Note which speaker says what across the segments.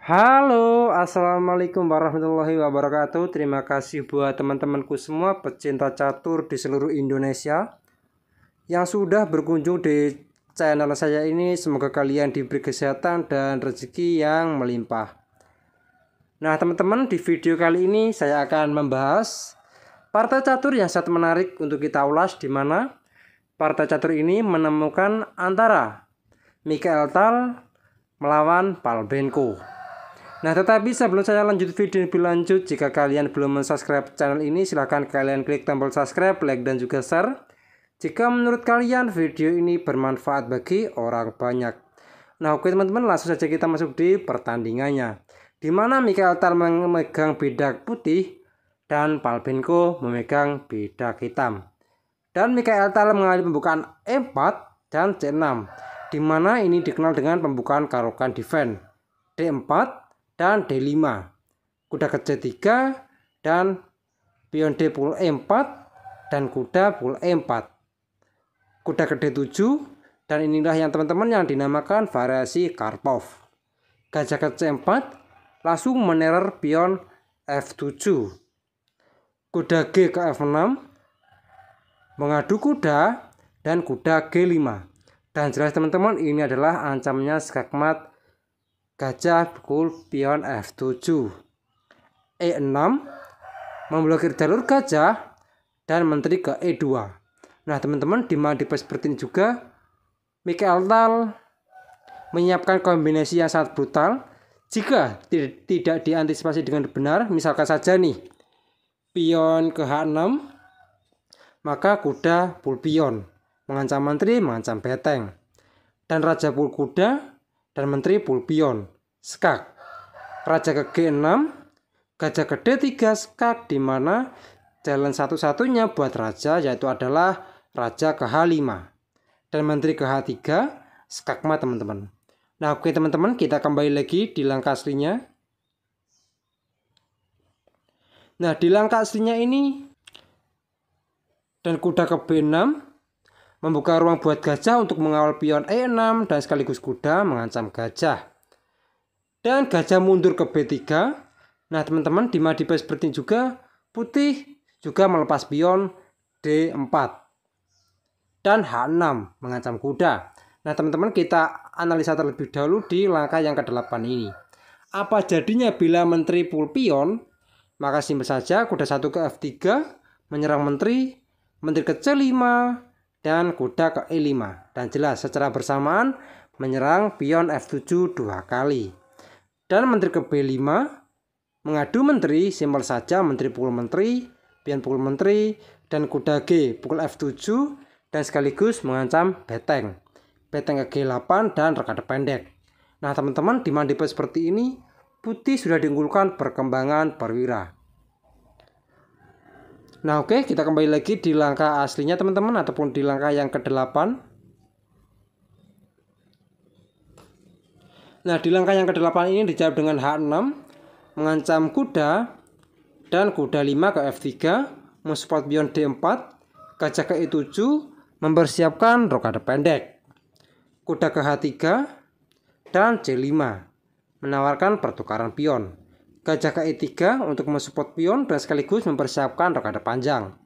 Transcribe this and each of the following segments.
Speaker 1: Halo, assalamualaikum warahmatullahi wabarakatuh. Terima kasih buat teman-temanku semua pecinta catur di seluruh Indonesia yang sudah berkunjung di channel saya ini. Semoga kalian diberi kesehatan dan rezeki yang melimpah. Nah, teman-teman, di video kali ini saya akan membahas partai catur yang sangat menarik untuk kita ulas, di mana partai catur ini menemukan antara Mikhail Tal melawan Palbenko. Nah, tetapi sebelum saya lanjut video lebih lanjut, jika kalian belum subscribe channel ini, silahkan kalian klik tombol subscribe, like, dan juga share jika menurut kalian video ini bermanfaat bagi orang banyak. Nah, oke teman-teman, langsung saja kita masuk di pertandingannya, di mana Mikhail Tal memegang bedak putih dan Palbenko memegang bedak hitam. Dan Mikhail Tal mengalami pembukaan E4 dan C6, di mana ini dikenal dengan pembukaan karokan defense D4 dan D5, kuda ke C3 dan pion D pukul E4 dan kuda pukul E4, kuda ke D7, dan inilah yang teman-teman yang dinamakan variasi Karpov. Gajah ke C4 langsung meneror pion F7, kuda G ke F6 mengadu kuda, dan kuda G5. Dan jelas teman-teman, ini adalah ancamnya skakmat gajah pukul pion F7. E6 memblokir jalur gajah dan menteri ke E2. Nah teman-teman, di seperti ini juga Mikhail Tal menyiapkan kombinasi yang sangat brutal. Jika tidak diantisipasi dengan benar, misalkan saja nih pion ke H6, maka kuda pukul pion mengancam menteri, mengancam beteng, dan raja pukul kuda dan menteri pukul pion skak. Raja ke G6, gajah ke D3 skak, di mana jalan satu-satunya buat raja yaitu adalah raja ke H5 dan menteri ke H3 skakmat teman-teman. Nah oke teman-teman, kita kembali lagi di langkah aslinya. Nah di langkah aslinya ini, dan kuda ke B6 membuka ruang buat gajah untuk mengawal pion E6 dan sekaligus kuda mengancam gajah. Dan gajah mundur ke B3. Nah teman-teman, di seperti ini juga putih juga melepas pion D4 dan H6 mengancam kuda. Nah teman-teman, kita analisa terlebih dahulu di langkah yang ke-8 ini. Apa jadinya bila menteri pukul pion? Maka simpel saja, kuda 1 ke F3 menyerang menteri, menteri ke C5, dan kuda ke E5. Dan jelas secara bersamaan menyerang pion F7 2 kali. Dan menteri ke B5 mengadu menteri, simpel saja menteri pukul menteri, pion pukul menteri, dan kuda G pukul F7 dan sekaligus mengancam beteng. Beteng ke G8 dan rekada pendek. Nah teman-teman, di mandipa seperti ini putih sudah diunggulkan perkembangan perwira. Nah oke, kita kembali lagi di langkah aslinya teman-teman, ataupun di langkah yang ke-8. Nah di langkah yang ke-8 ini dijawab dengan H6 mengancam kuda, dan kuda 5 ke F3 mensupport pion D4, gajah ke E7 mempersiapkan rokade pendek, kuda ke H3 dan C5 menawarkan pertukaran pion, gajah ke E3 untuk mensupport pion dan sekaligus mempersiapkan rokade panjang,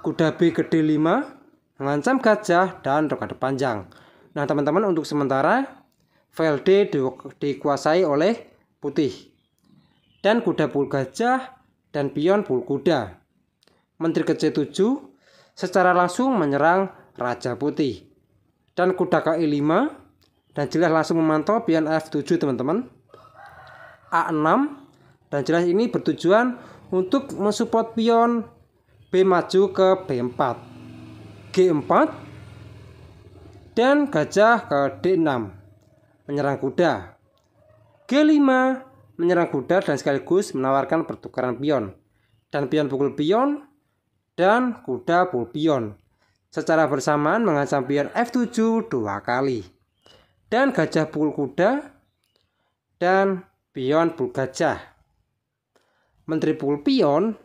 Speaker 1: kuda B ke D5 mengancam gajah dan rokade panjang. Nah teman-teman, untuk sementara file D dikuasai oleh putih, dan kuda pukul gajah dan pion pukul kuda. Menteri ke C7 secara langsung menyerang raja putih, dan kuda ke E5 dan jelas langsung memantau pion F7 teman-teman. A6 dan jelas ini bertujuan untuk mensupport pion B maju ke B4, G4, dan gajah ke D6 menyerang kuda, G5 menyerang kuda dan sekaligus menawarkan pertukaran pion, dan pion pukul pion dan kuda pukul pion secara bersamaan mengancam pion F7 2 kali, dan gajah pukul kuda dan pion pukul gajah, menteri pukul pion.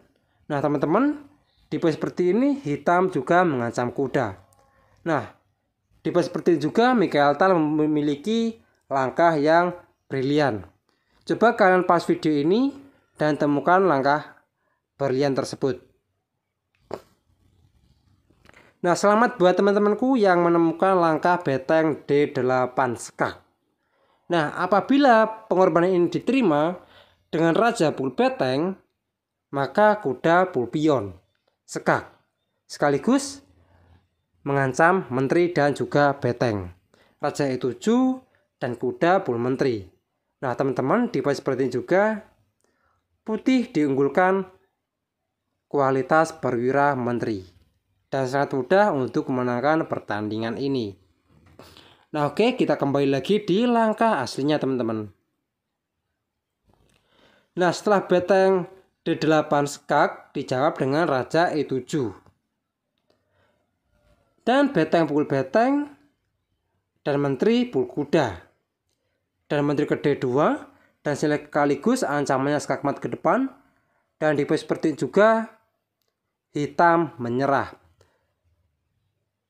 Speaker 1: Nah teman-teman, di posisi seperti ini hitam juga mengancam kuda. Nah di posisi seperti ini juga Mikhail Tal memiliki langkah yang brilian, Coba kalian pause video ini dan temukan langkah berlian tersebut. Nah, selamat buat teman-temanku yang menemukan langkah beteng D8 skak. Nah, apabila pengorbanan ini diterima dengan raja pul beteng, maka kuda pul pion skak, sekaligus mengancam menteri dan juga beteng. Raja E7 dan kuda pul menteri. Nah, teman-teman, di posisi seperti ini juga putih diunggulkan kualitas perwira menteri dan sangat mudah untuk memenangkan pertandingan ini. Nah, oke, kita kembali lagi di langkah aslinya, teman-teman. Nah, setelah beteng D8 skak dijawab dengan raja E7 dan beteng pukul beteng dan menteri pukul kuda dan menteri ke D2 dan sekaligus ancamannya skak mat ke depan. Dan di posisi seperti ini juga hitam menyerah.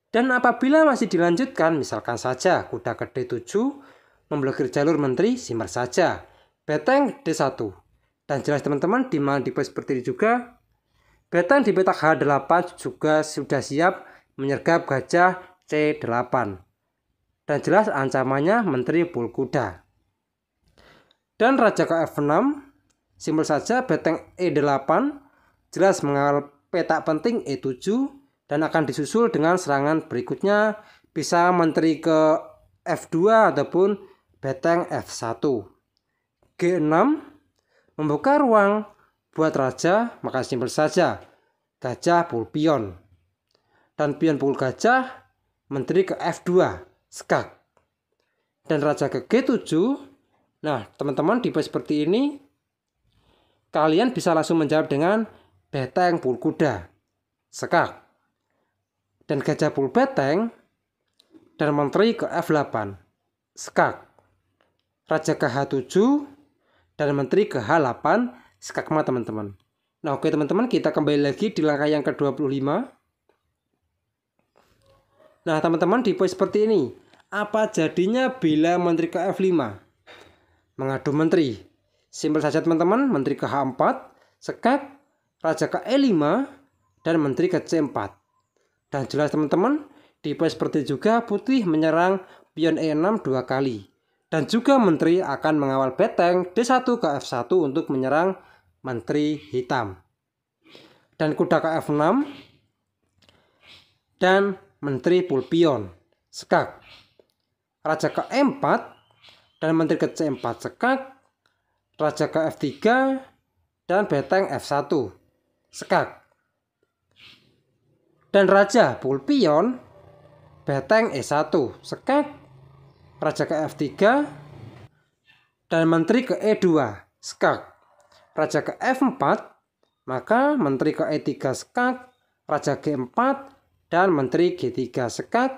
Speaker 1: Dan apabila masih dilanjutkan, misalkan saja kuda ke D7 memblokir jalur menteri, simar saja beteng D1. Dan jelas teman-teman, di posisi seperti ini juga beteng di petak H8 juga sudah siap menyergap gajah C8. Dan jelas ancamannya menteri pul kuda. Dan raja ke F6, simpel saja beteng E8, jelas mengawal petak penting E7 dan akan disusul dengan serangan berikutnya, bisa menteri ke F2 ataupun beteng F1. G6 membuka ruang buat raja, maka simpel saja gajah pul pion dan pion pul gajah, menteri ke F2 skak dan raja ke G7. Nah, teman-teman, di posisi seperti ini kalian bisa langsung menjawab dengan beteng pul kuda skak dan gajah pul beteng dan menteri ke F8 skak, raja ke H7 dan menteri ke H8 skak mat, teman-teman. Nah, oke teman-teman, kita kembali lagi di langkah yang ke-25. Nah, teman-teman, di posisi seperti ini apa jadinya bila menteri ke F5 mengadu menteri? Simpel saja teman-teman, menteri ke H4 skak, raja ke E5 dan menteri ke C4. Dan jelas teman-teman, di posisi seperti juga putih menyerang pion E6 2 kali. Dan juga menteri akan mengawal beteng D1 ke F1 untuk menyerang menteri hitam. Dan kuda ke F6 dan menteri pul pion skak, raja ke E4 dan menteri ke C4 skak, raja ke F3 dan beteng F1 skak. Dan raja pul pion beteng E1 skak, raja ke F3 dan menteri ke E2 skak, raja ke F4 maka menteri ke E3 skak, raja G4 dan menteri G3 skak,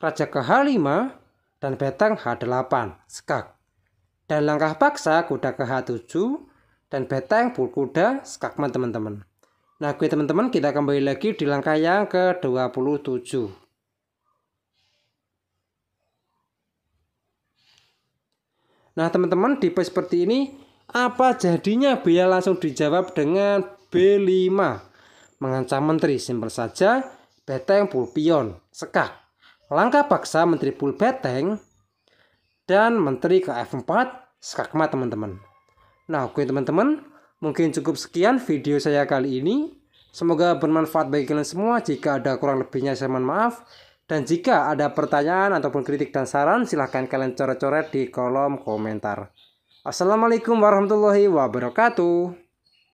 Speaker 1: raja ke H5 dan beteng H8 skak. Dan langkah paksa kuda ke H7 dan beteng pul kuda skak mat, teman-teman. Nah, oke teman-teman, kita kembali lagi di langkah yang ke-27. Nah, teman-teman, di posisi seperti ini apa jadinya bila langsung dijawab dengan B5 mengancam menteri? Simpel saja beteng pul pion skak, langkah paksa menteri pul beteng dan menteri ke F4 skak mat, teman-teman. Nah, oke teman-teman, mungkin cukup sekian video saya kali ini. Semoga bermanfaat bagi kalian semua. Jika ada kurang lebihnya saya mohon maaf. Dan jika ada pertanyaan ataupun kritik dan saran, silahkan kalian coret-coret di kolom komentar. Assalamualaikum warahmatullahi wabarakatuh.